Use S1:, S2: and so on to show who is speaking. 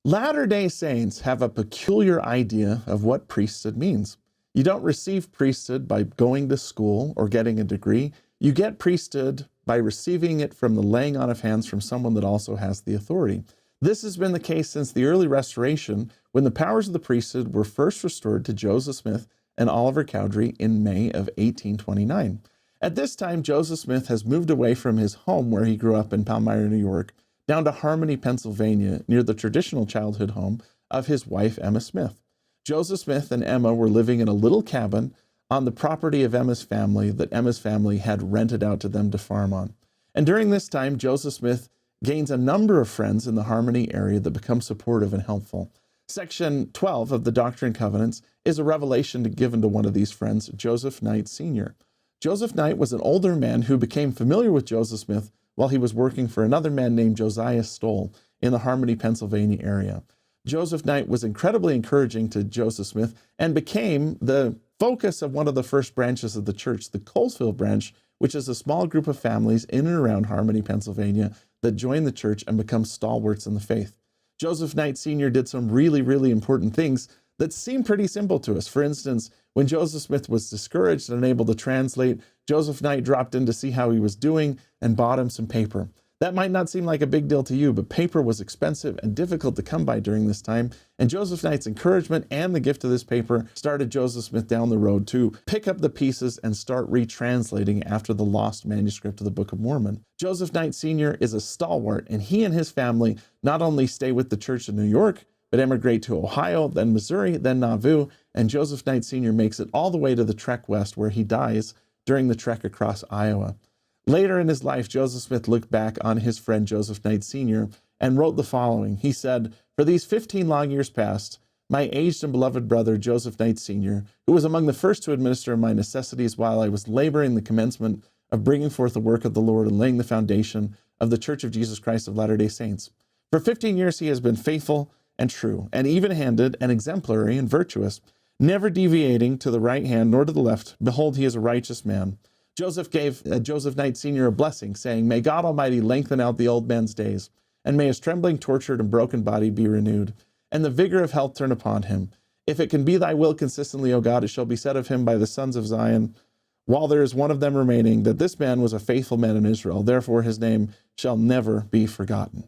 S1: Latter-day Saints have a peculiar idea of what priesthood means. You don't receive priesthood by going to school or getting a degree. You get priesthood by receiving it from the laying on of hands from someone that also has the authority. This has been the case since the early Restoration, when the powers of the priesthood were first restored to Joseph Smith and Oliver Cowdery in May of 1829. At this time, Joseph Smith has moved away from his home where he grew up in Palmyra, New York, down to Harmony, Pennsylvania, near the traditional childhood home of his wife, Emma Smith. Joseph Smith and Emma were living in a little cabin on the property of Emma's family that Emma's family had rented out to them to farm on. And during this time, Joseph Smith gains a number of friends in the Harmony area that become supportive and helpful. Section 12 of the Doctrine and Covenants is a revelation given to one of these friends, Joseph Knight Sr. Joseph Knight was an older man who became familiar with Joseph Smith while he was working for another man named Josiah Stoll in the Harmony, Pennsylvania area. Joseph Knight was incredibly encouraging to Joseph Smith and became the focus of one of the first branches of the church, the Colesville branch, which is a small group of families in and around Harmony, Pennsylvania, that join the church and become stalwarts in the faith. Joseph Knight Sr. did some really important things that seem pretty simple to us. For instance, when Joseph Smith was discouraged and unable to translate, Joseph Knight dropped in to see how he was doing and bought him some paper. That might not seem like a big deal to you, but paper was expensive and difficult to come by during this time, and Joseph Knight's encouragement and the gift of this paper started Joseph Smith down the road to pick up the pieces and start retranslating after the lost manuscript of the Book of Mormon. Joseph Knight Sr. is a stalwart, and he and his family not only stay with the church in New York, but emigrate to Ohio, then Missouri, then Nauvoo, and Joseph Knight Sr. makes it all the way to the trek west, where he dies during the trek across Iowa. Later in his life, Joseph Smith looked back on his friend Joseph Knight Sr. and wrote the following. He said, "For these 15 long years past, my aged and beloved brother Joseph Knight Sr., who was among the first to administer my necessities while I was laboring the commencement of bringing forth the work of the Lord and laying the foundation of the Church of Jesus Christ of Latter-day Saints. For 15 years he has been faithful and true, and even-handed and exemplary and virtuous, never deviating to the right hand nor to the left. Behold, he is a righteous man." Joseph gave Joseph Knight Sr. a blessing, saying, "May God Almighty lengthen out the old man's days, and may his trembling, tortured, and broken body be renewed, and the vigor of health turn upon him. If it can be thy will consistently, O God, it shall be said of him by the sons of Zion, while there is one of them remaining, that this man was a faithful man in Israel. Therefore his name shall never be forgotten."